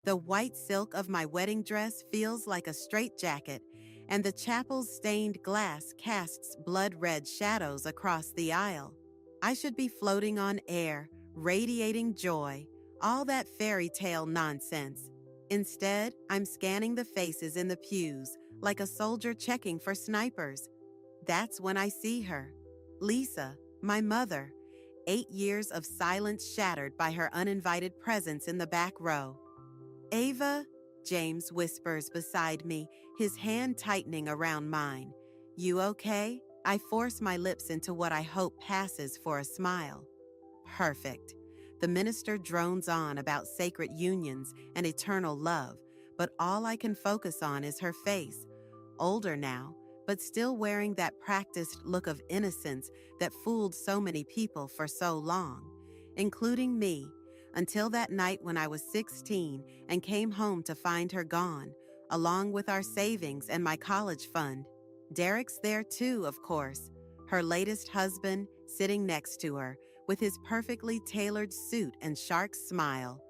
The white silk of my wedding dress feels like a straitjacket, and the chapel's stained glass casts blood-red shadows across the aisle. I should be floating on air, radiating joy, all that fairy tale nonsense. Instead, I'm scanning the faces in the pews like a soldier checking for snipers. That's when I see her. Lisa, my mother, 8 years of silence shattered by her uninvited presence in the back row. Ava, James whispers beside me, his hand tightening around mine. You okay? I force my lips into what I hope passes for a smile. Perfect. The minister drones on about sacred unions and eternal love, but all I can focus on is her face. Older now, but still wearing that practiced look of innocence that fooled so many people for so long, including me, until that night when I was 16 and came home to find her gone, along with our savings and my college fund. Derek's there too, of course, her latest husband sitting next to her with his perfectly tailored suit and shark smile.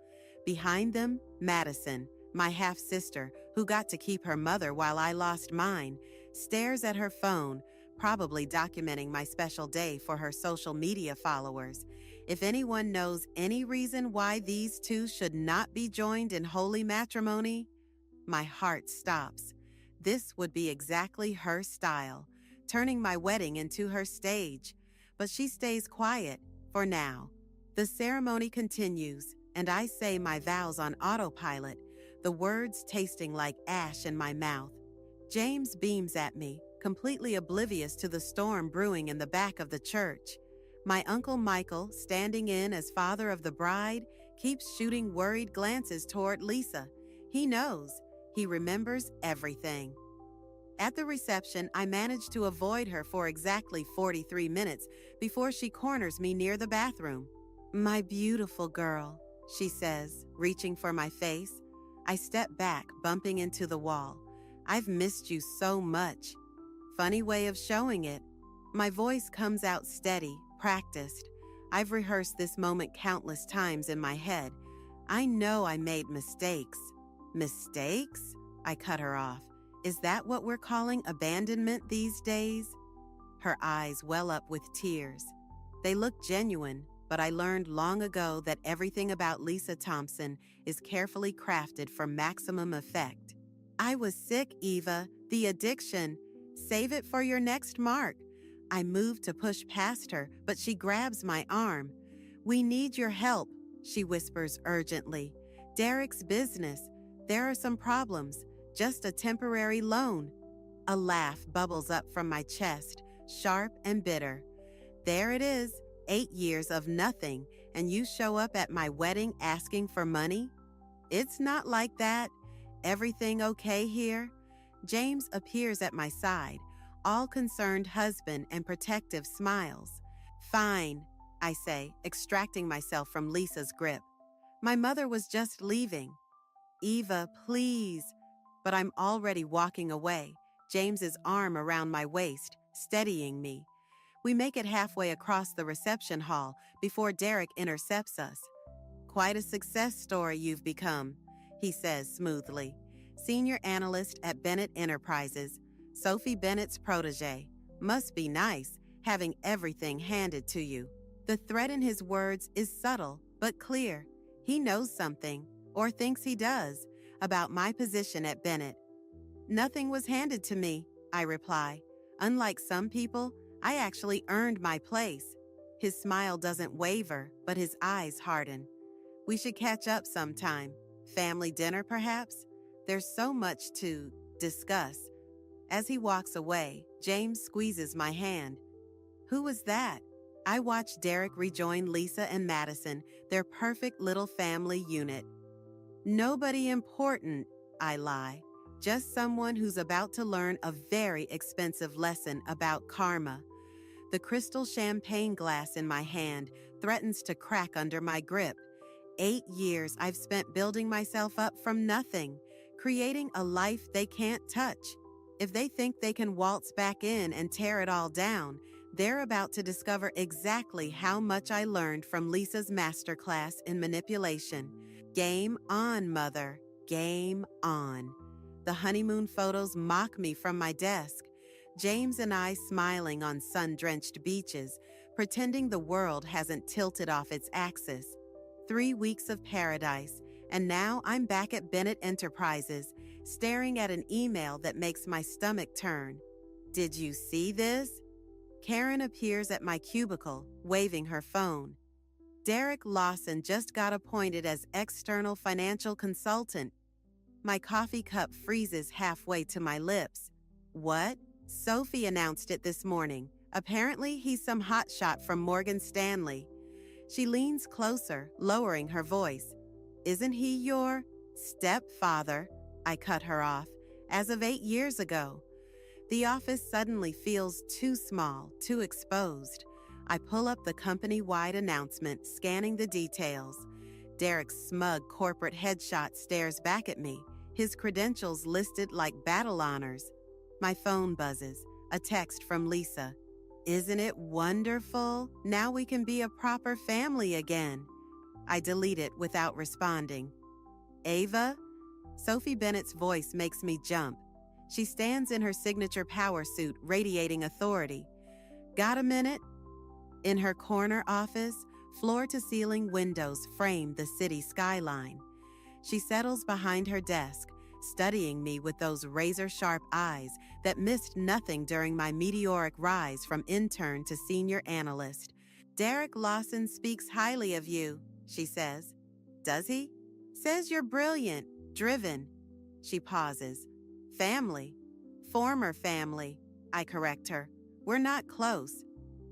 Behind them, Madison, my half-sister, who got to keep her mother while I lost mine, stares at her phone, probably documenting my special day for her social media followers. If anyone knows any reason why these two should not be joined in holy matrimony, my heart stops. This would be exactly her style, turning my wedding into her stage. But she stays quiet, for now. The ceremony continues, and I say my vows on autopilot, the words tasting like ash in my mouth. James beams at me, completely oblivious to the storm brewing in the back of the church. My Uncle Michael, standing in as father of the bride, keeps shooting worried glances toward Lisa. He knows. He remembers everything. At the reception, I manage to avoid her for exactly 43 minutes before she corners me near the bathroom. My beautiful girl, she says, reaching for my face. I step back, bumping into the wall. I've missed you so much. Funny way of showing it. My voice comes out steady, practiced. I've rehearsed this moment countless times in my head. I know I made mistakes. Mistakes? I cut her off. Is that what we're calling abandonment these days? Her eyes well up with tears. They look genuine, but I learned long ago that everything about Lisa Thompson is carefully crafted for maximum effect. I was sick, Eva. The addiction. Save it for your next mark. I move to push past her, but she grabs my arm. We need your help, she whispers urgently. Derek's business. There are some problems. Just a temporary loan. A laugh bubbles up from my chest, sharp and bitter. There it is, 8 years of nothing, and you show up at my wedding asking for money? It's not like that. Everything okay here? James appears at my side, all-concerned husband and protective smiles. Fine, I say, extracting myself from Lisa's grip. My mother was just leaving. Eva, please. But I'm already walking away, James's arm around my waist, steadying me. We make it halfway across the reception hall before Derek intercepts us. Quite a success story you've become, he says smoothly. Senior analyst at Bennett Enterprises, Sophie Bennett's protege. Must be nice, having everything handed to you. The threat in his words is subtle, but clear. He knows something, or thinks he does, about my position at Bennett. Nothing was handed to me, I reply. Unlike some people, I actually earned my place. His smile doesn't waver, but his eyes harden. We should catch up sometime. Family dinner, perhaps? There's so much to discuss. As he walks away, James squeezes my hand. Who was that? I watch Derek rejoin Lisa and Madison, their perfect little family unit. Nobody important, I lie. Just someone who's about to learn a very expensive lesson about karma. The crystal champagne glass in my hand threatens to crack under my grip. 8 years I've spent building myself up from nothing, creating a life they can't touch. If they think they can waltz back in and tear it all down, they're about to discover exactly how much I learned from Lisa's masterclass in manipulation. Game on, mother. Game on. The honeymoon photos mock me from my desk. James and I smiling on sun-drenched beaches, pretending the world hasn't tilted off its axis. 3 weeks of paradise, and now I'm back at Bennett Enterprises, staring at an email that makes my stomach turn. Did you see this? Karen appears at my cubicle, waving her phone. Derek Lawson just got appointed as external financial consultant. My coffee cup freezes halfway to my lips. What? Sophie announced it this morning. Apparently, he's some hotshot from Morgan Stanley. She leans closer, lowering her voice. Isn't he your stepfather? I cut her off. As of 8 years ago. The office suddenly feels too small, too exposed. I pull up the company-wide announcement, scanning the details. Derek's smug corporate headshot stares back at me, his credentials listed like battle honors. My phone buzzes, a text from Lisa. Isn't it wonderful? Now we can be a proper family again. I delete it without responding. Ava? Sophie Bennett's voice makes me jump. She stands in her signature power suit, radiating authority. Got a minute? In her corner office, floor-to-ceiling windows frame the city skyline. She settles behind her desk, studying me with those razor-sharp eyes that missed nothing during my meteoric rise from intern to senior analyst. Derek Lawson speaks highly of you, she says. Does he? Says you're brilliant, driven. She pauses. Family. Former family, I correct her. We're not close.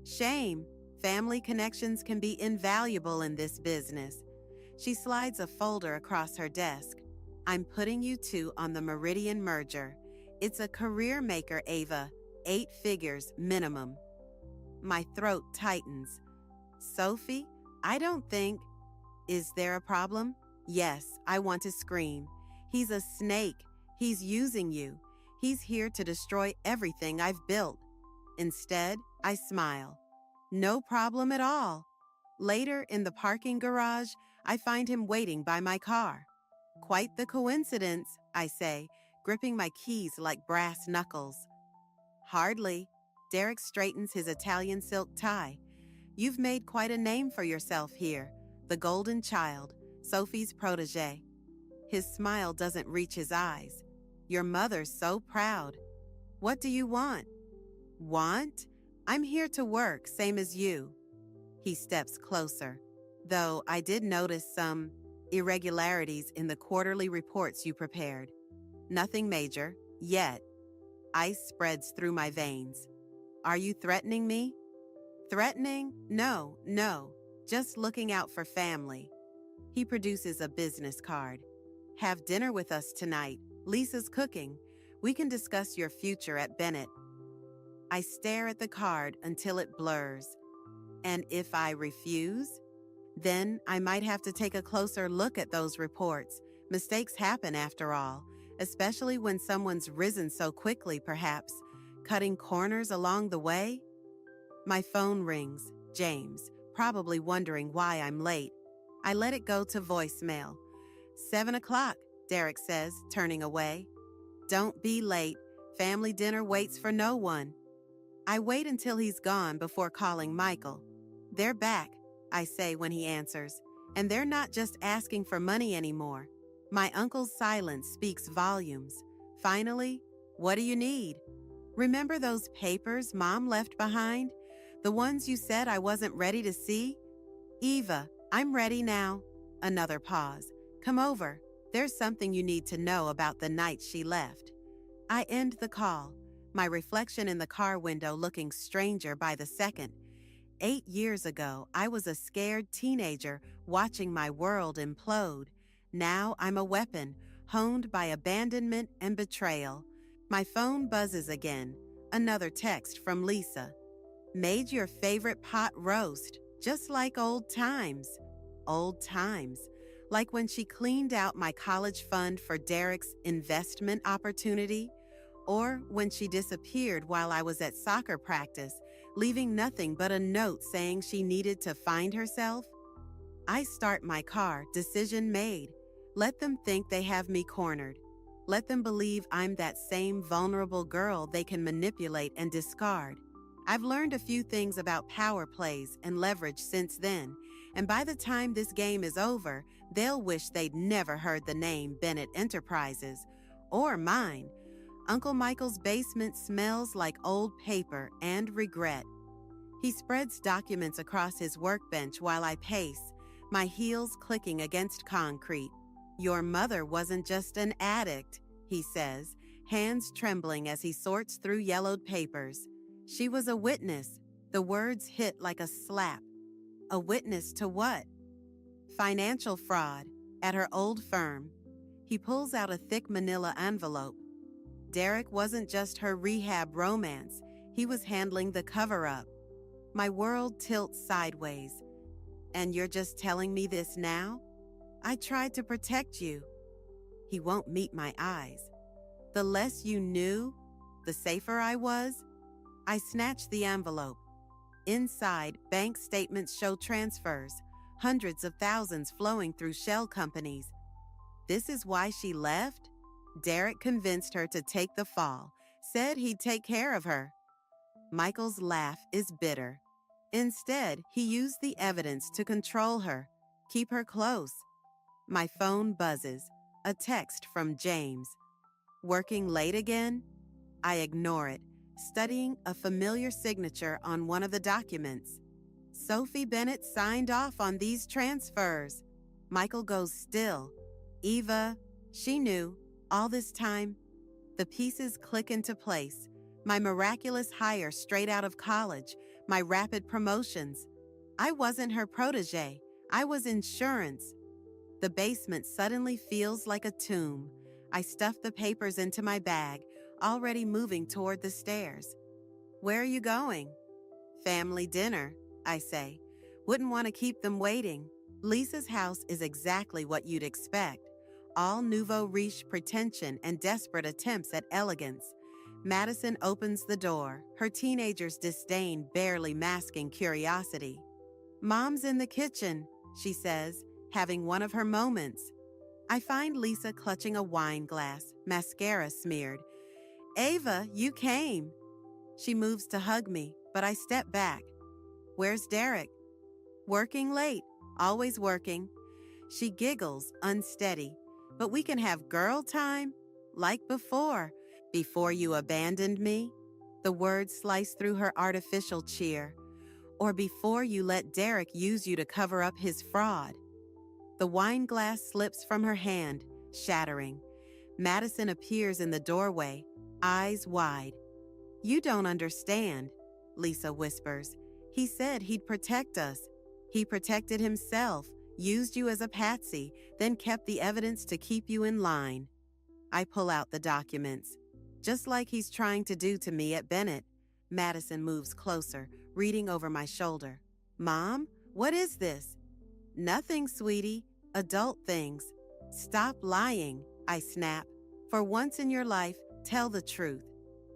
Shame. Family connections can be invaluable in this business. She slides a folder across her desk. I'm putting you two on the Meridian merger. It's a career maker, Ava. 8 figures minimum. My throat tightens. Sophie, I don't think... Is there a problem? Yes, I want to scream. He's a snake. He's using you. He's here to destroy everything I've built. Instead, I smile. No problem at all. Later, in the parking garage, I find him waiting by my car. Quite the coincidence, I say, gripping my keys like brass knuckles. Hardly. Derek straightens his Italian silk tie. You've made quite a name for yourself here. The golden child, Sophie's protege. His smile doesn't reach his eyes. Your mother's so proud. What do you want? Want? I'm here to work, same as you. He steps closer, though I did notice some irregularities in the quarterly reports you prepared. Nothing major, yet. Ice spreads through my veins. Are you threatening me? Threatening? No, just looking out for family. He produces a business card. Have dinner with us tonight. Lisa's cooking. We can discuss your future at Bennett. I stare at the card until it blurs. And if I refuse? Then I might have to take a closer look at those reports. Mistakes happen after all, especially when someone's risen so quickly, perhaps, cutting corners along the way. My phone rings. James, probably wondering why I'm late. I let it go to voicemail. 7 o'clock, Derek says, turning away. Don't be late. Family dinner waits for no one. I wait until he's gone before calling Michael. They're back, I say when he answers, and they're not just asking for money anymore. My uncle's silence speaks volumes. Finally, what do you need? Remember those papers Mom left behind? The ones you said I wasn't ready to see? Eva, I'm ready now. Another pause. Come over. There's something you need to know about the night she left. I end the call, my reflection in the car window looking stranger by the second. 8 years ago, I was a scared teenager watching my world implode. Now I'm a weapon, honed by abandonment and betrayal. My phone buzzes again. Another text from Lisa. Made your favorite pot roast, just like old times. Old times. Like when she cleaned out my college fund for Derek's investment opportunity, or when she disappeared while I was at soccer practice, leaving nothing but a note saying she needed to find herself. I start my car, decision made. Let them think they have me cornered. Let them believe I'm that same vulnerable girl they can manipulate and discard. I've learned a few things about power plays and leverage since then, and by the time this game is over, they'll wish they'd never heard the name Bennett Enterprises, or mine. Uncle Michael's basement smells like old paper and regret. He spreads documents across his workbench while I pace, my heels clicking against concrete. Your mother wasn't just an addict, he says, hands trembling as he sorts through yellowed papers. She was a witness. The words hit like a slap. A witness to what? Financial fraud at her old firm. He pulls out a thick manila envelope. Derek wasn't just her rehab romance. He was handling the cover-up. My world tilts sideways. And you're just telling me this now? I tried to protect you. He won't meet my eyes. The less you knew, the safer I was. I snatched the envelope. Inside, bank statements show transfers, hundreds of thousands flowing through shell companies. This is why she left? Derek convinced her to take the fall, said he'd take care of her. Michael's laugh is bitter. Instead, he used the evidence to control her, keep her close. My phone buzzes, a text from James. Working late again? I ignore it, studying a familiar signature on one of the documents. Sophie Bennett signed off on these transfers. Michael goes still. Eva, she knew, all this time. The pieces click into place. My miraculous hire straight out of college, my rapid promotions. I wasn't her protege. I was insurance. The basement suddenly feels like a tomb. I stuff the papers into my bag, already moving toward the stairs. Where are you going? Family dinner, I say. Wouldn't want to keep them waiting. Lisa's house is exactly what you'd expect. All nouveau riche pretension and desperate attempts at elegance. Madison opens the door, her teenager's disdain barely masking curiosity. Mom's in the kitchen, she says, having one of her moments. I find Lisa clutching a wine glass, mascara smeared. Ava, you came. She moves to hug me, but I step back. Where's Derek? Working late, always working. She giggles, unsteady. But we can have girl time? Like before you abandoned me? The words slice through her artificial cheer. Or before you let Derek use you to cover up his fraud. The wine glass slips from her hand, shattering. Madison appears in the doorway, eyes wide. You don't understand, Lisa whispers. He said he'd protect us. He protected himself, used you as a patsy, then kept the evidence to keep you in line. I pull out the documents. Just like he's trying to do to me at Bennett. Madison moves closer, reading over my shoulder. Mom, what is this? Nothing, sweetie. Adult things. Stop lying, I snap. For once in your life, tell the truth.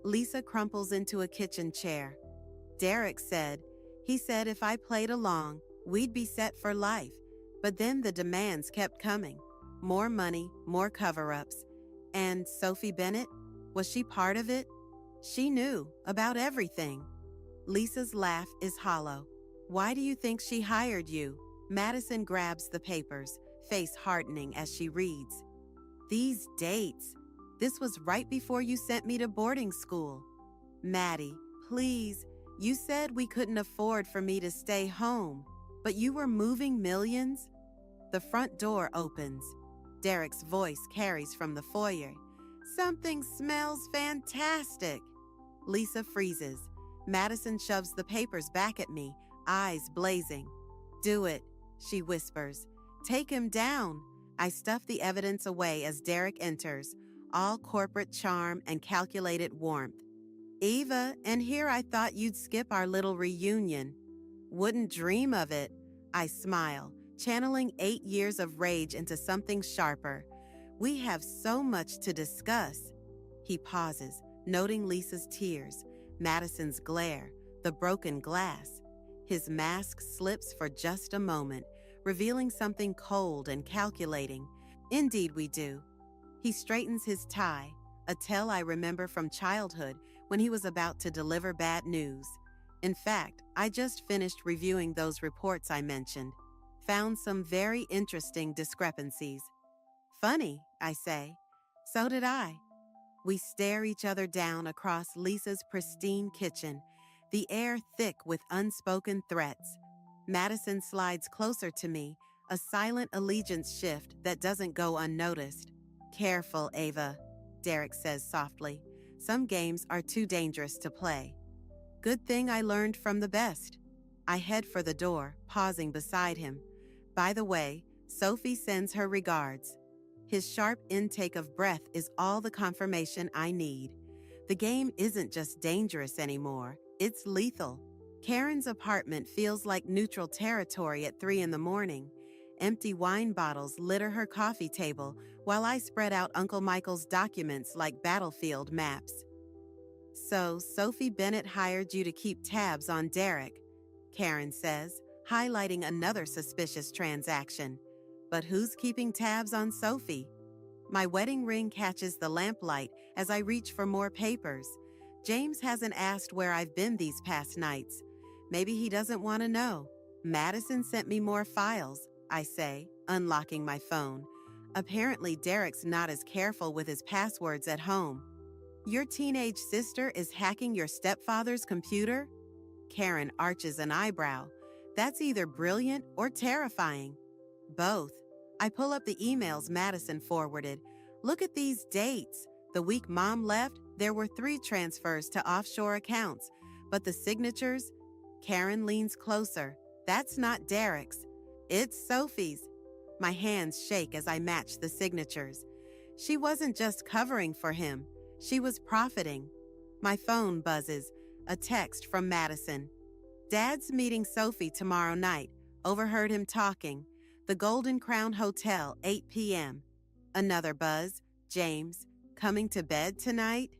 Lisa crumples into a kitchen chair. Derek said, he said if I played along, we'd be set for life. But then the demands kept coming. More money, more cover-ups. And Sophie Bennett? Was she part of it? She knew about everything. Lisa's laugh is hollow. Why do you think she hired you? Madison grabs the papers, face hardening as she reads. These dates. This was right before you sent me to boarding school. Maddie, please. You said we couldn't afford for me to stay home, but you were moving millions? The front door opens. Derek's voice carries from the foyer. Something smells fantastic. Lisa freezes. Madison shoves the papers back at me, eyes blazing. Do it, she whispers. Take him down. I stuff the evidence away as Derek enters, all corporate charm and calculated warmth. Eva, and here I thought you'd skip our little reunion. Wouldn't dream of it. I smile, channeling 8 years of rage into something sharper. We have so much to discuss. He pauses, noting Lisa's tears, Madison's glare, the broken glass. His mask slips for just a moment, revealing something cold and calculating. Indeed, we do. He straightens his tie, a tale I remember from childhood when he was about to deliver bad news. In fact, I just finished reviewing those reports I mentioned. Found some very interesting discrepancies. Funny, I say. So did I. We stare each other down across Lisa's pristine kitchen, the air thick with unspoken threats. Madison slides closer to me, a silent allegiance shift that doesn't go unnoticed. Careful, Ava, Derek says softly. Some games are too dangerous to play. Good thing I learned from the best. I head for the door, pausing beside him. By the way, Sophie sends her regards. His sharp intake of breath is all the confirmation I need. The game isn't just dangerous anymore, it's lethal. Karen's apartment feels like neutral territory at 3 a.m. Empty wine bottles litter her coffee table while I spread out Uncle Michael's documents like battlefield maps. So, Sophie Bennett hired you to keep tabs on Derek, Karen says, highlighting another suspicious transaction. But who's keeping tabs on Sophie? My wedding ring catches the lamplight as I reach for more papers. James hasn't asked where I've been these past nights. Maybe he doesn't want to know. Madison sent me more files, I say, unlocking my phone. Apparently, Derek's not as careful with his passwords at home. Your teenage sister is hacking your stepfather's computer? Karen arches an eyebrow. That's either brilliant or terrifying. Both. I pull up the emails Madison forwarded. Look at these dates. The week Mom left, there were 3 transfers to offshore accounts. But the signatures? Karen leans closer. That's not Derek's. It's Sophie's. My hands shake as I match the signatures. She wasn't just covering for him. She was profiting. My phone buzzes. A text from Madison. Dad's meeting Sophie tomorrow night. Overheard him talking. The Golden Crown Hotel, 8 p.m. Another buzz. James. Coming to bed tonight?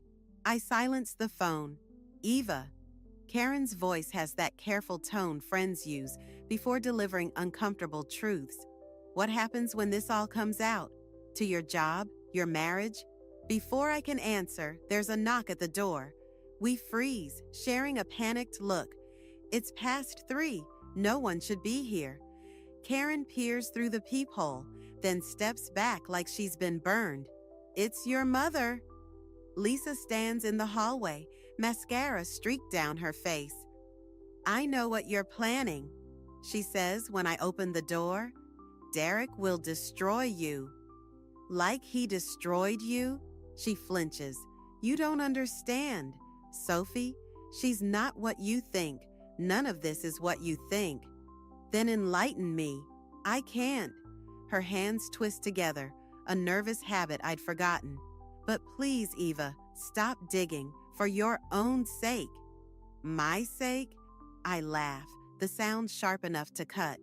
I silence the phone. Eva. Karen's voice has that careful tone friends use before delivering uncomfortable truths. What happens when this all comes out? To your job? Your marriage? Before I can answer, there's a knock at the door. We freeze, sharing a panicked look. It's past 3. No one should be here. Karen peers through the peephole, then steps back like she's been burned. It's your mother. Lisa stands in the hallway, mascara streaked down her face. I know what you're planning, she says when I open the door. Derek will destroy you. Like he destroyed you? She flinches. You don't understand. Sophie, she's not what you think. None of this is what you think. Then enlighten me. I can't. Her hands twist together, a nervous habit I'd forgotten. But please, Eva, stop digging, for your own sake. My sake? I laugh, the sound sharp enough to cut.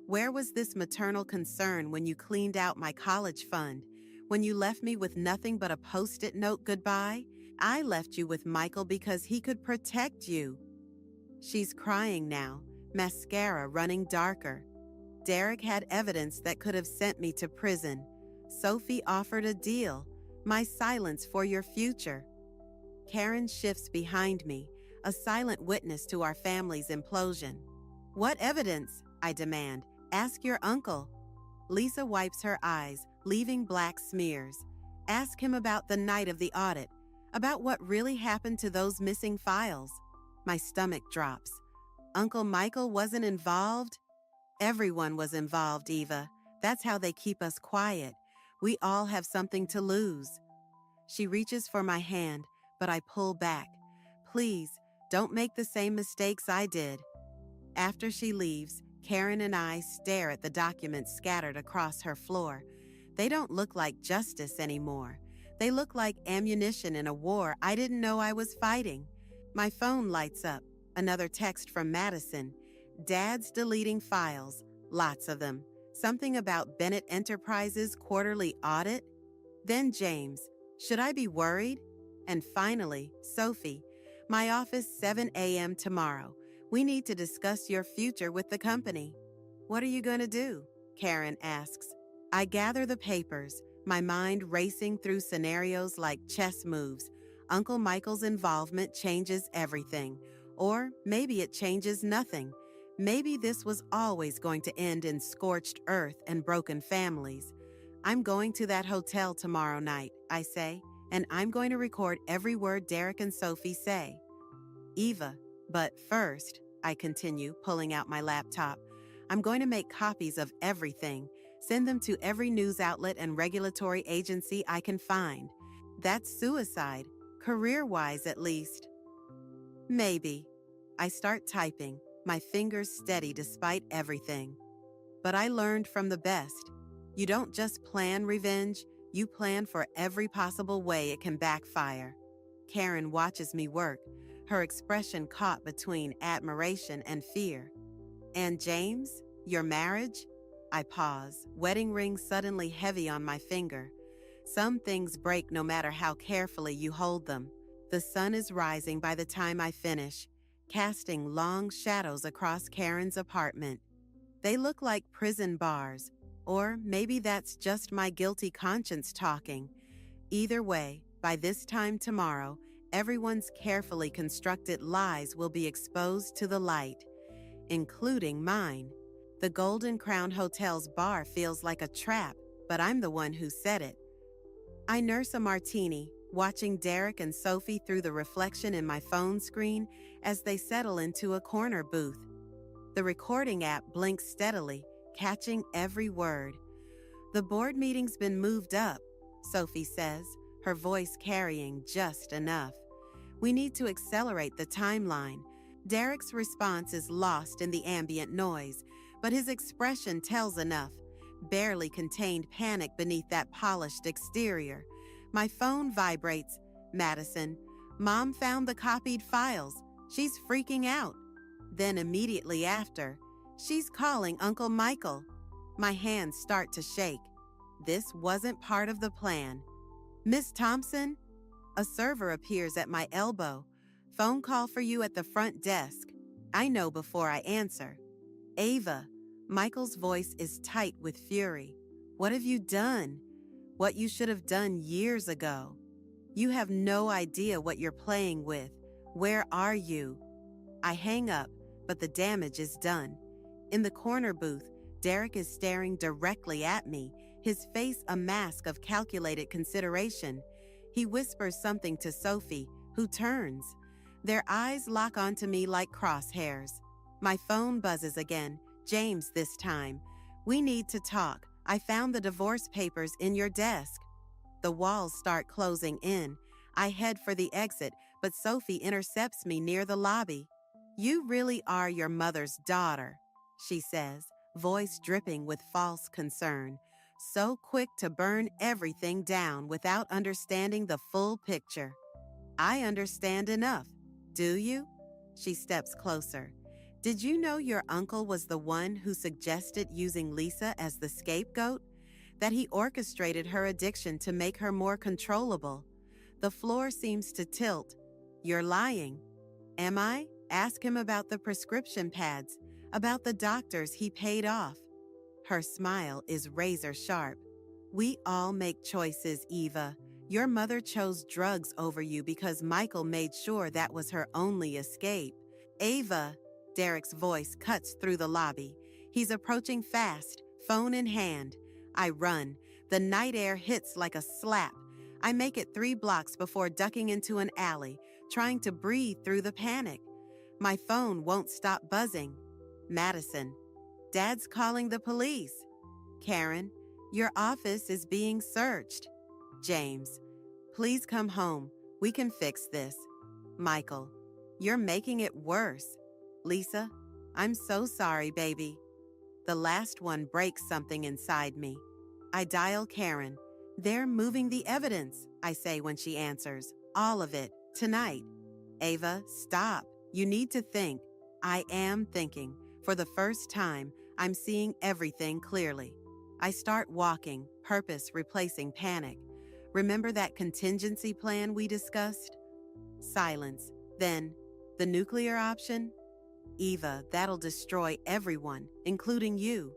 Where was this maternal concern when you cleaned out my college fund? When you left me with nothing but a post-it note goodbye? I left you with Michael because he could protect you. She's crying now, mascara running darker. Derek had evidence that could have sent me to prison. Sophie offered a deal, my silence for your future. Karen shifts behind me, a silent witness to our family's implosion. What evidence? I demand. Ask your uncle. Lisa wipes her eyes, leaving black smears. Ask him about the night of the audit, about what really happened to those missing files. My stomach drops. Uncle Michael wasn't involved? Everyone was involved, Eva. That's how they keep us quiet. We all have something to lose. She reaches for my hand, but I pull back. Please, don't make the same mistakes I did. After she leaves, Karen and I stare at the documents scattered across her floor. They don't look like justice anymore. They look like ammunition in a war I didn't know I was fighting. My phone lights up. Another text from Madison. Dad's deleting files. Lots of them. Something about Bennett Enterprises' quarterly audit. Then James. Should I be worried? And finally, Sophie. My office 7 a.m. tomorrow. We need to discuss your future with the company. What are you going to do? Karen asks. I gather the papers, my mind racing through scenarios like chess moves. Uncle Michael's involvement changes everything. Or maybe it changes nothing. Maybe this was always going to end in scorched earth and broken families. I'm going to that hotel tomorrow night, I say, and I'm going to record every word Derek and Sophie say. Eva, but first, I continue, pulling out my laptop, I'm going to make copies of everything, send them to every news outlet and regulatory agency I can find. That's suicide, career-wise at least. Maybe. I start typing, my fingers steady despite everything. But I learned from the best. You don't just plan revenge, you plan for every possible way it can backfire. Karen watches me work, her expression caught between admiration and fear. And James, your marriage? I pause, wedding ring suddenly heavy on my finger. Some things break no matter how carefully you hold them. The sun is rising by the time I finish, casting long shadows across Karen's apartment. They look like prison bars, or maybe that's just my guilty conscience talking. Either way, by this time tomorrow, everyone's carefully constructed lies will be exposed to the light, including mine. The Golden Crown Hotel's bar feels like a trap, but I'm the one who said it. I nurse a martini, watching Derek and Sophie through the reflection in my phone screen as they settle into a corner booth. The recording app blinks steadily, catching every word. The board meeting's been moved up, Sophie says, her voice carrying just enough. We need to accelerate the timeline. Derek's response is lost in the ambient noise, but his expression tells enough. Barely contained panic beneath that polished exterior. My phone vibrates. Madison, Mom found the copied files. She's freaking out. Then immediately after, she's calling Uncle Michael. My hands start to shake. This wasn't part of the plan. Miss Thompson? A server appears at my elbow. Phone call for you at the front desk. I know before I answer. Ava. Michael's voice is tight with fury. What have you done? What you should have done years ago. You have no idea what you're playing with. Where are you? I hang up, but the damage is done. In the corner booth, Derek is staring directly at me, his face a mask of calculated consideration. He whispers something to Sophie, who turns. Their eyes lock onto me like crosshairs. My phone buzzes again. James this time. We need to talk. I found the divorce papers in your desk. The walls start closing in. I head for the exit, but Sophie intercepts me near the lobby. You really are your mother's daughter, she says, voice dripping with false concern. So quick to burn everything down without understanding the full picture. I understand enough. Do you? She steps closer. Did you know your uncle was the one who suggested using Lisa as the scapegoat? That he orchestrated her addiction to make her more controllable? The floor seems to tilt. You're lying. Am I? Ask him about the prescription pads, about the doctors he paid off. Her smile is razor sharp. We all make choices, Eva. Your mother chose drugs over you because Michael made sure that was her only escape. Ava, Derek's voice cuts through the lobby. He's approaching fast, phone in hand. I run. The night air hits like a slap. I make it 3 blocks before ducking into an alley, trying to breathe through the panic. My phone won't stop buzzing. Madison. Dad's calling the police. Karen. Your office is being searched. James. Please come home. We can fix this. Michael. You're making it worse. Lisa, I'm so sorry, baby. The last one breaks something inside me. I dial Karen. They're moving the evidence, I say when she answers. All of it, tonight. Ava, stop. You need to think. I am thinking. For the first time, I'm seeing everything clearly. I start walking, purpose replacing panic. Remember that contingency plan we discussed? Silence. Then, the nuclear option? Eva, that'll destroy everyone, including you.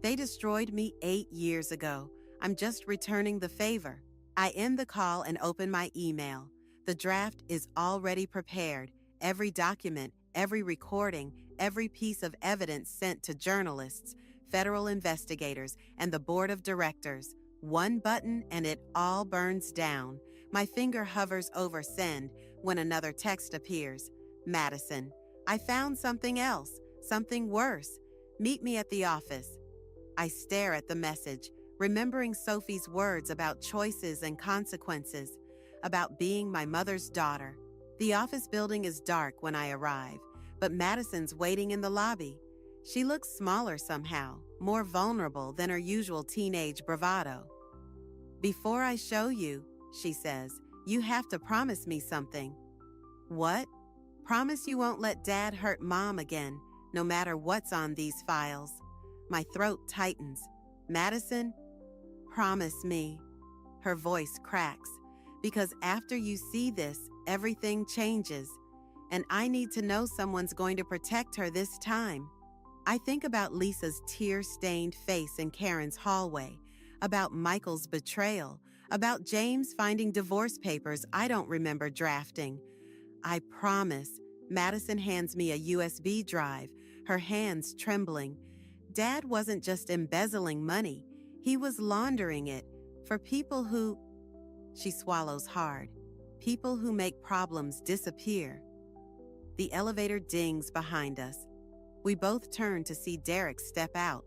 They destroyed me 8 years ago. I'm just returning the favor. I end the call and open my email. The draft is already prepared. Every document, every recording, every piece of evidence sent to journalists, federal investigators, and the board of directors. One button and it all burns down. My finger hovers over send when another text appears. Madison, I found something else, something worse. Meet me at the office. I stare at the message, remembering Sophie's words about choices and consequences, about being my mother's daughter. The office building is dark when I arrive, but Madison's waiting in the lobby. She looks smaller somehow, more vulnerable than her usual teenage bravado. Before I show you, she says, you have to promise me something. What? Promise you won't let Dad hurt Mom again, no matter what's on these files. My throat tightens. Madison, promise me. Her voice cracks, because after you see this, everything changes, and I need to know someone's going to protect her this time. I think about Lisa's tear-stained face in Karen's hallway, about Michael's betrayal, about James finding divorce papers I don't remember drafting. I promise. Madison hands me a USB drive, her hands trembling. Dad wasn't just embezzling money. He was laundering it for people who... She swallows hard. People who make problems disappear. The elevator dings behind us. We both turn to see Derek step out,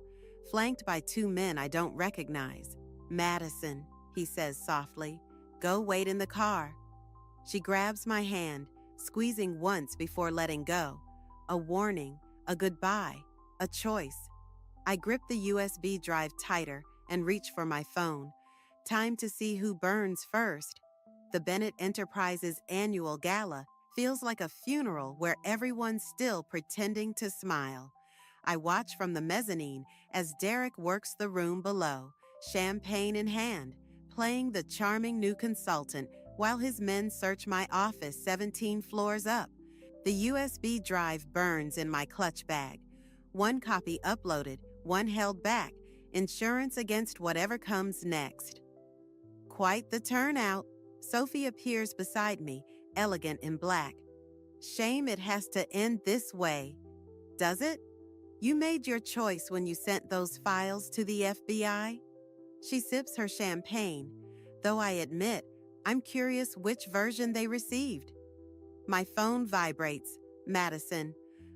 flanked by 2 men I don't recognize. Madison, he says softly, go wait in the car. She grabs my hand, squeezing once before letting go. A warning, a goodbye, a choice. I grip the USB drive tighter and reach for my phone. Time to see who burns first. The Bennett Enterprises annual gala feels like a funeral where everyone's still pretending to smile. I watch from the mezzanine as Derek works the room below, champagne in hand, playing the charming new consultant while his men search my office 17 floors up. The USB drive burns in my clutch bag. 1 copy uploaded, 1 held back, insurance against whatever comes next. Quite the turnout. Sophie appears beside me, elegant in black. Shame it has to end this way. Does it? You made your choice when you sent those files to the FBI? She sips her champagne, though I admit I'm curious which version they received. My phone vibrates. Madison.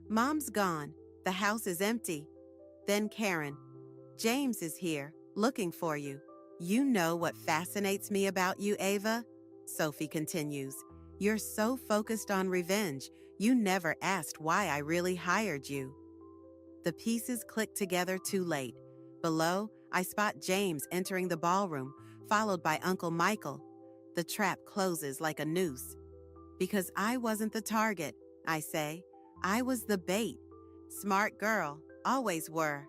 Mom's gone. The house is empty. Then Karen. James is here, looking for you. You know what fascinates me about you, Ava? Sophie continues. You're so focused on revenge, you never asked why I really hired you. The pieces click together too late. Below, I spot James entering the ballroom, followed by Uncle Michael. The trap closes like a noose. Because I wasn't the target, I say. I was the bait. Smart girl, always were.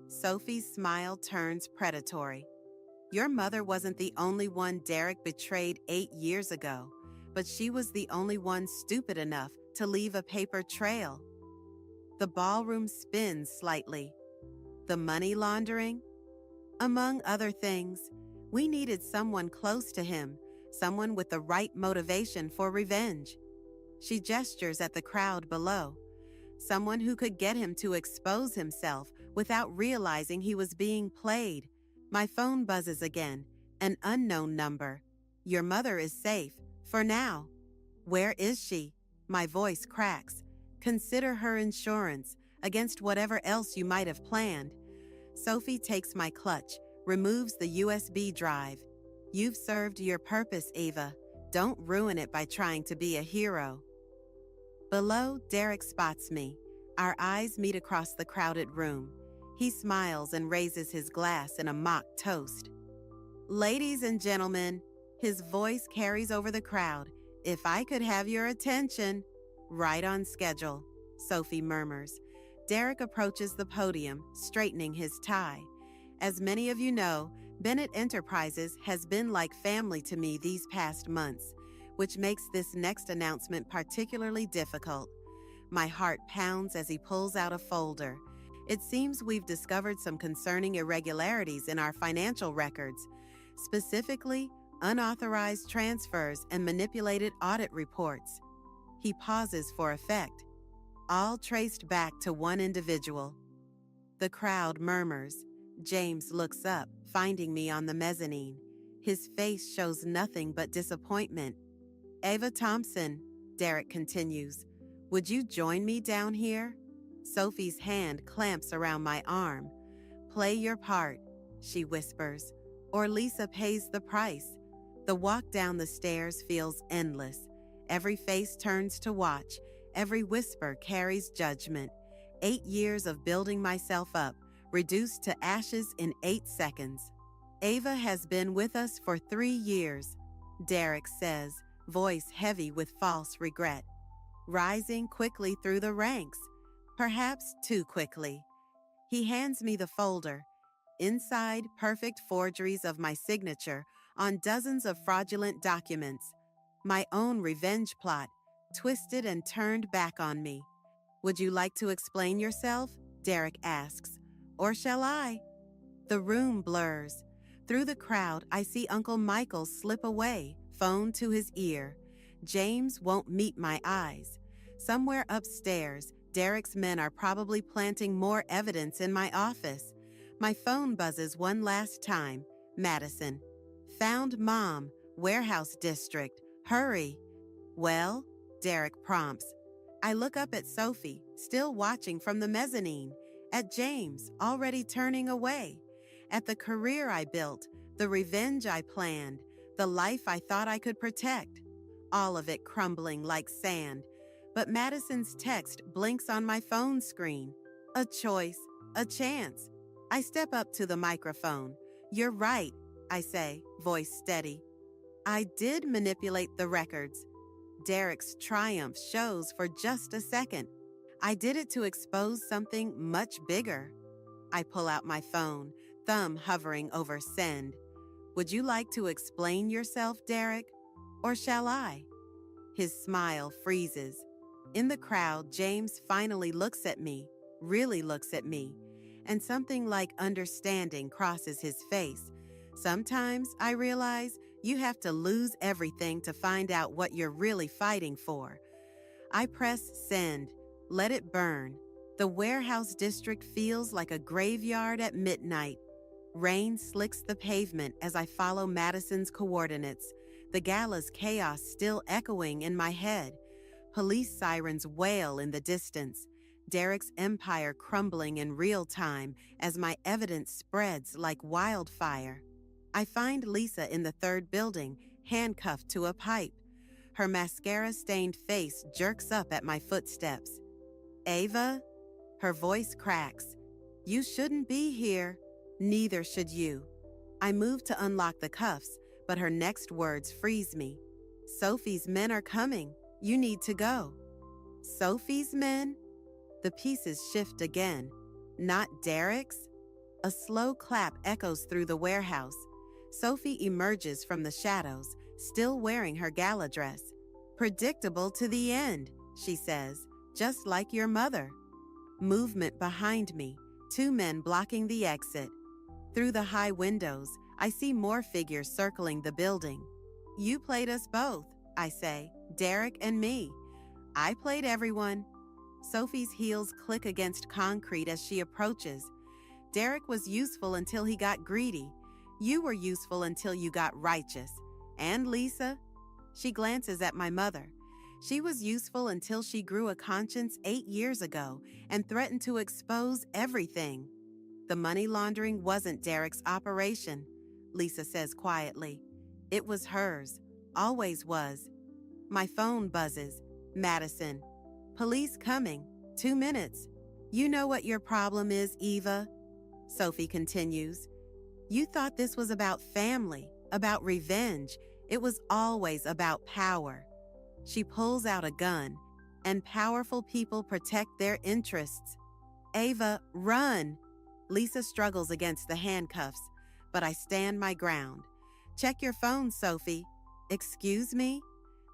Sophie's smile turns predatory. Your mother wasn't the only one Derek betrayed 8 years ago, but she was the only one stupid enough to leave a paper trail. The ballroom spins slightly. The money laundering? Among other things, we needed someone close to him, someone with the right motivation for revenge. She gestures at the crowd below. Someone who could get him to expose himself without realizing he was being played. My phone buzzes again, an unknown number. Your mother is safe, for now. Where is she? My voice cracks. Consider her insurance against whatever else you might have planned. Sophie takes my clutch, removes the USB drive. You've served your purpose, Ava. Don't ruin it by trying to be a hero. Below, Derek spots me. Our eyes meet across the crowded room. He smiles and raises his glass in a mock toast. Ladies and gentlemen, his voice carries over the crowd. If I could have your attention. Right on schedule, Sophie murmurs. Derek approaches the podium, straightening his tie. As many of you know, Bennett Enterprises has been like family to me these past months, which makes this next announcement particularly difficult. My heart pounds as he pulls out a folder. It seems we've discovered some concerning irregularities in our financial records, specifically unauthorized transfers and manipulated audit reports. He pauses for effect, all traced back to one individual. The crowd murmurs. James looks up, finding me on the mezzanine. His face shows nothing but disappointment. Ava Thompson, Derek continues, would you join me down here? Sophie's hand clamps around my arm. Play your part, she whispers, or Lisa pays the price. The walk down the stairs feels endless. Every face turns to watch. Every whisper carries judgment. 8 years of building myself up, reduced to ashes in 8 seconds. Ava has been with us for 3 years, Derek says, voice heavy with false regret. Rising quickly through the ranks, perhaps too quickly. He hands me the folder. Inside, perfect forgeries of my signature on dozens of fraudulent documents. My own revenge plot, twisted and turned back on me. Would you like to explain yourself? Derek asks. Or shall I? The room blurs. Through the crowd, I see Uncle Michael slip away, phone to his ear. James won't meet my eyes. Somewhere upstairs, Derek's men are probably planting more evidence in my office. My phone buzzes one last time. Madison. Found Mom, Warehouse District. Hurry. Well, Derek prompts. I look up at Sophie, still watching from the mezzanine, at James, already turning away, at the career I built, the revenge I planned, the life I thought I could protect, all of it crumbling like sand. But Madison's text blinks on my phone screen. A choice, a chance. I step up to the microphone. You're right, I say, voice steady. I did manipulate the records. Derek's triumph shows for just a second. I did it to expose something much bigger. I pull out my phone, thumb hovering over send. Would you like to explain yourself, Derek? Or shall I? His smile freezes. In the crowd, James finally looks at me, really looks at me, and something like understanding crosses his face. Sometimes, I realize, you have to lose everything to find out what you're really fighting for. I press send, let it burn. The warehouse district feels like a graveyard at midnight. Rain slicks the pavement as I follow Madison's coordinates, the gala's chaos still echoing in my head. Police sirens wail in the distance, Derek's empire crumbling in real time as my evidence spreads like wildfire. I find Lisa in the third building, handcuffed to a pipe. Her mascara-stained face jerks up at my footsteps. Ava? Her voice cracks. You shouldn't be here. Neither should you. I move to unlock the cuffs, but her next words freeze me. Sophie's men are coming. You need to go. Sophie's men? The pieces shift again. Not Derek's? A slow clap echoes through the warehouse. Sophie emerges from the shadows, still wearing her gala dress. Predictable to the end, she says, just like your mother. Movement behind me, 2 men blocking the exit. Through the high windows, I see more figures circling the building. You played us both, I say, Derek and me. I played everyone. Sophie's heels click against concrete as she approaches. Derek was useful until he got greedy. You were useful until you got righteous. And Lisa? She glances at my mother. She was useful until she grew a conscience 8 years ago and threatened to expose everything. The money laundering wasn't Derek's operation, Lisa says quietly. It was hers, always was. My phone buzzes. Madison. Police coming. 2 minutes. You know what your problem is, Eva? Sophie continues. You thought this was about family, about revenge. It was always about power. She pulls out a gun, and powerful people protect their interests. Ava, run! Lisa struggles against the handcuffs, but I stand my ground. Check your phone, Sophie. Excuse me?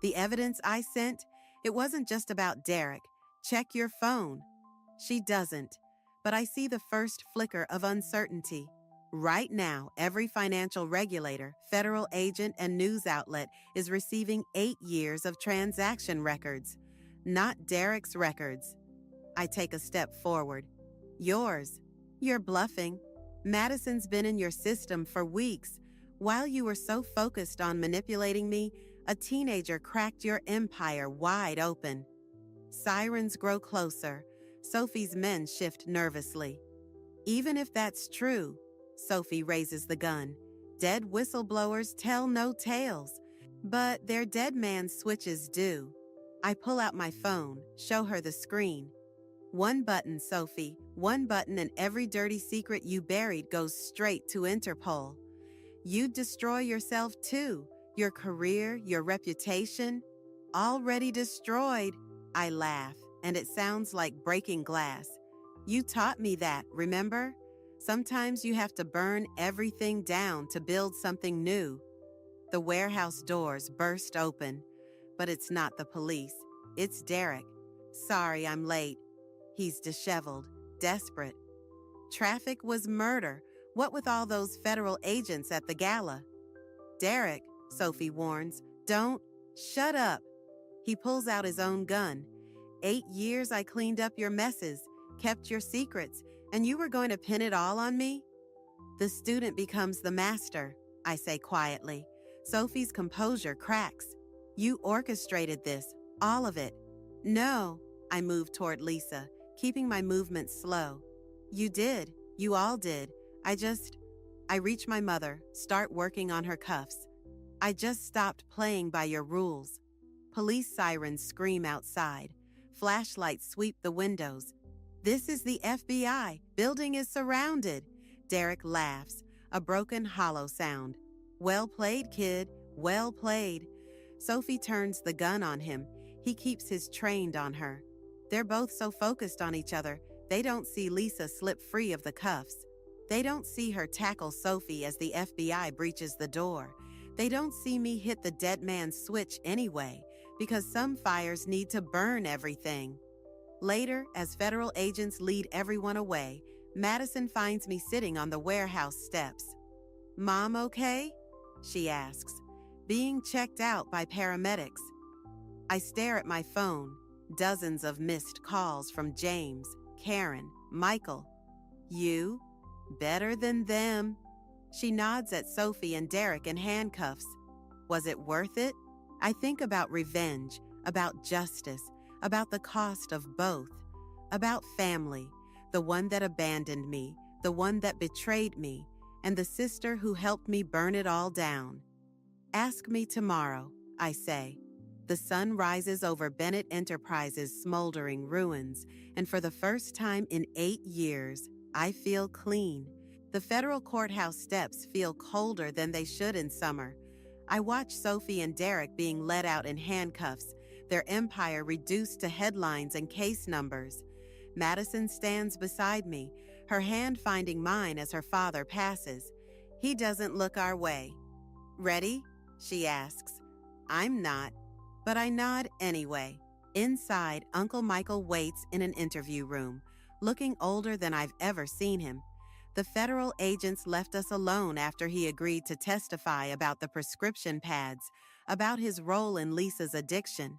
The evidence I sent, it wasn't just about Derek. Check your phone. She doesn't. but I see the first flicker of uncertainty. Right now, every financial regulator, federal agent, and news outlet is receiving 8 years of transaction records, not Derek's records. I take a step forward. Yours. You're bluffing. Madison's been in your system for weeks. While you were so focused on manipulating me, a teenager cracked your empire wide open. Sirens grow closer. Sophie's men shift nervously. Even if that's true, Sophie raises the gun. Dead whistleblowers tell no tales, but their dead man switches do. I pull out my phone, show her the screen. One button, Sophie, one button, and every dirty secret you buried goes straight to Interpol. You'd destroy yourself too. Your career, your reputation, already destroyed. I laugh, and it sounds like breaking glass. You taught me that, remember? Sometimes you have to burn everything down to build something new. The warehouse doors burst open, but it's not the police. It's Derek. Sorry, I'm late. He's disheveled, desperate. Traffic was murder. What with all those federal agents at the gala? Derek, Sophie warns, don't. Shut up. He pulls out his own gun. 8 years I cleaned up your messes, kept your secrets, and you were going to pin it all on me? The student becomes the master, I say quietly. Sophie's composure cracks. You orchestrated this, all of it. No, I move toward Lisa, keeping my movement slow. You did. You all did. I reach my mother, start working on her cuffs. I just stopped playing by your rules. Police sirens scream outside. Flashlights sweep the windows. This is the FBI. Building is surrounded. Derek laughs, a broken, hollow sound. Well played, kid. Well played. Sophie turns the gun on him. He keeps his trained on her. They're both so focused on each other, they don't see Lisa slip free of the cuffs. They don't see her tackle Sophie as the FBI breaches the door. They don't see me hit the dead man's switch anyway, because some fires need to burn everything. Later, as federal agents lead everyone away, Madison finds me sitting on the warehouse steps. Mom okay? She asks, being checked out by paramedics. I stare at my phone, dozens of missed calls from James, Karen, Michael. You? Better than them. She nods at Sophie and Derek in handcuffs. Was it worth it? I think about revenge, about justice, about the cost of both, about family, the one that abandoned me, the one that betrayed me, and the sister who helped me burn it all down. Ask me tomorrow, I say. The sun rises over Bennett Enterprises' smoldering ruins, and for the first time in 8 years, I feel clean. The federal courthouse steps feel colder than they should in summer. I watch Sophie and Derek being led out in handcuffs, their empire reduced to headlines and case numbers. Madison stands beside me, her hand finding mine as her father passes. He doesn't look our way. Ready? She asks. I'm not, but I nod anyway. Inside, Uncle Michael waits in an interview room, looking older than I've ever seen him. The federal agents left us alone after he agreed to testify about the prescription pads, about his role in Lisa's addiction.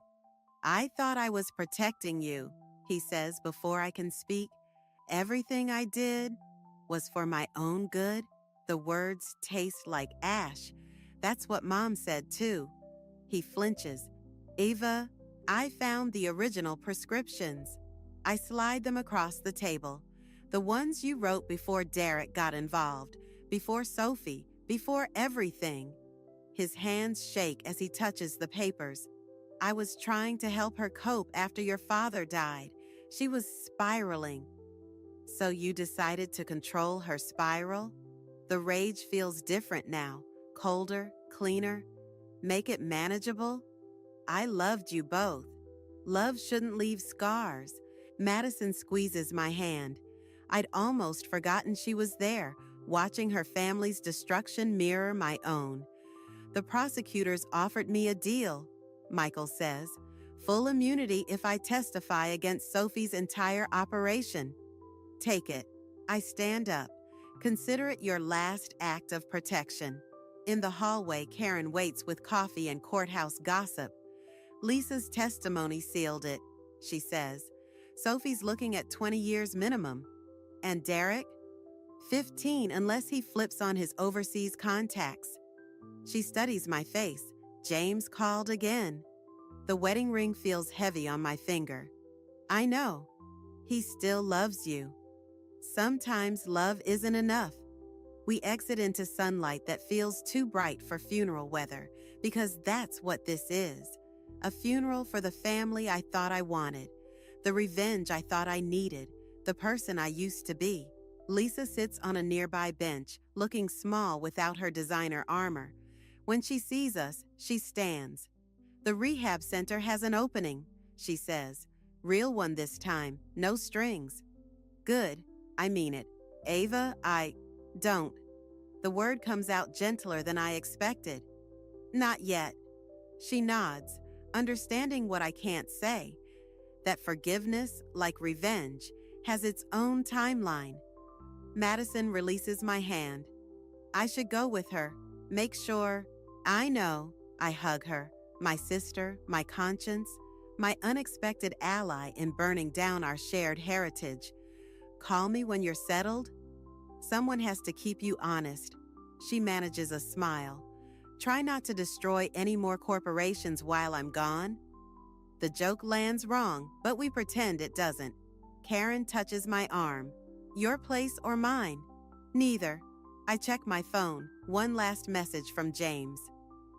I thought I was protecting you, he says before I can speak. Everything I did was for my own good. The words taste like ash. That's what Mom said too. He flinches. Eva, I found the original prescriptions. I slide them across the table. The ones you wrote before Derek got involved, before Sophie, before everything. His hands shake as he touches the papers. I was trying to help her cope after your father died. She was spiraling. So you decided to control her spiral? The rage feels different now, colder, cleaner. Make it manageable? I loved you both. Love shouldn't leave scars. Madison squeezes my hand. I'd almost forgotten she was there, watching her family's destruction mirror my own. The prosecutors offered me a deal, Michael says. Full immunity if I testify against Sophie's entire operation. Take it. I stand up. Consider it your last act of protection. In the hallway, Karen waits with coffee and courthouse gossip. Lisa's testimony sealed it, she says. Sophie's looking at 20 years minimum. And Derek? 15 unless he flips on his overseas contacts. She studies my face. James called again. The wedding ring feels heavy on my finger. I know. He still loves you. Sometimes love isn't enough. We exit into sunlight that feels too bright for funeral weather, because that's what this is. A funeral for the family I thought I wanted, the revenge I thought I needed, the person I used to be. Lisa sits on a nearby bench, looking small without her designer armor. When she sees us, she stands. The rehab center has an opening, she says. Real one this time, no strings. Good, I mean it. Ava, don't. The word comes out gentler than I expected. Not yet. She nods, understanding what I can't say. That forgiveness, like revenge, has its own timeline. Madison releases my hand. I should go with her. Make sure. I know. I hug her. My sister, my conscience, my unexpected ally in burning down our shared heritage. Call me when you're settled. Someone has to keep you honest. She manages a smile. Try not to destroy any more corporations while I'm gone. The joke lands wrong, but we pretend it doesn't. Karen touches my arm. Your place or mine? Neither. I check my phone. One last message from James.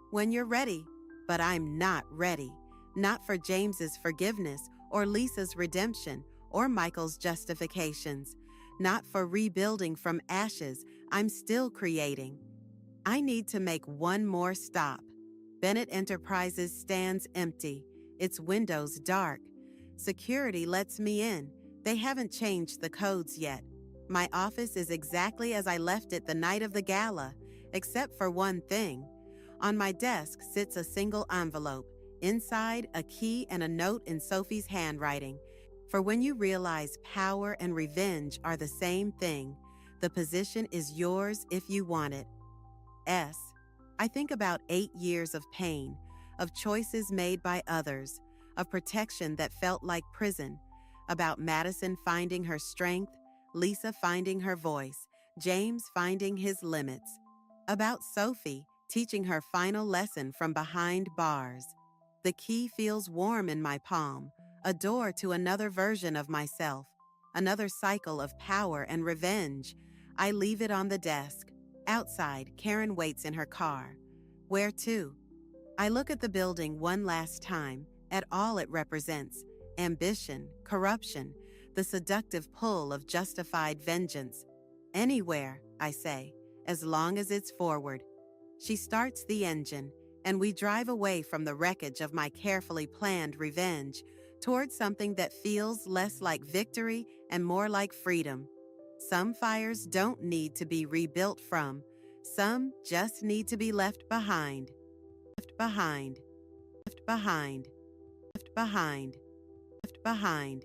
When you're ready. But I'm not ready. Not for James's forgiveness or Lisa's redemption or Michael's justifications. Not for rebuilding from ashes. I'm still creating. I need to make one more stop. Bennett Enterprises stands empty, its windows dark. Security lets me in. They haven't changed the codes yet. My office is exactly as I left it the night of the gala, except for one thing. On my desk sits a single envelope. Inside, a key and a note in Sophie's handwriting. For when you realize power and revenge are the same thing, the position is yours if you want it. S. I think about 8 years of pain, of choices made by others, of protection that felt like prison, about Madison finding her strength, Lisa finding her voice, James finding his limits, about Sophie teaching her final lesson from behind bars. The key feels warm in my palm, a door to another version of myself, another cycle of power and revenge. I leave it on the desk. Outside, Karen waits in her car. Where to? I look at the building one last time, at all it represents: ambition, corruption, the seductive pull of justified vengeance. Anywhere, I say, as long as it's forward. She starts the engine, and we drive away from the wreckage of my carefully planned revenge towards something that feels less like victory and more like freedom. Some fires don't need to be rebuilt from. Some just need to be left behind. Left behind. Left behind. Left behind. Left behind.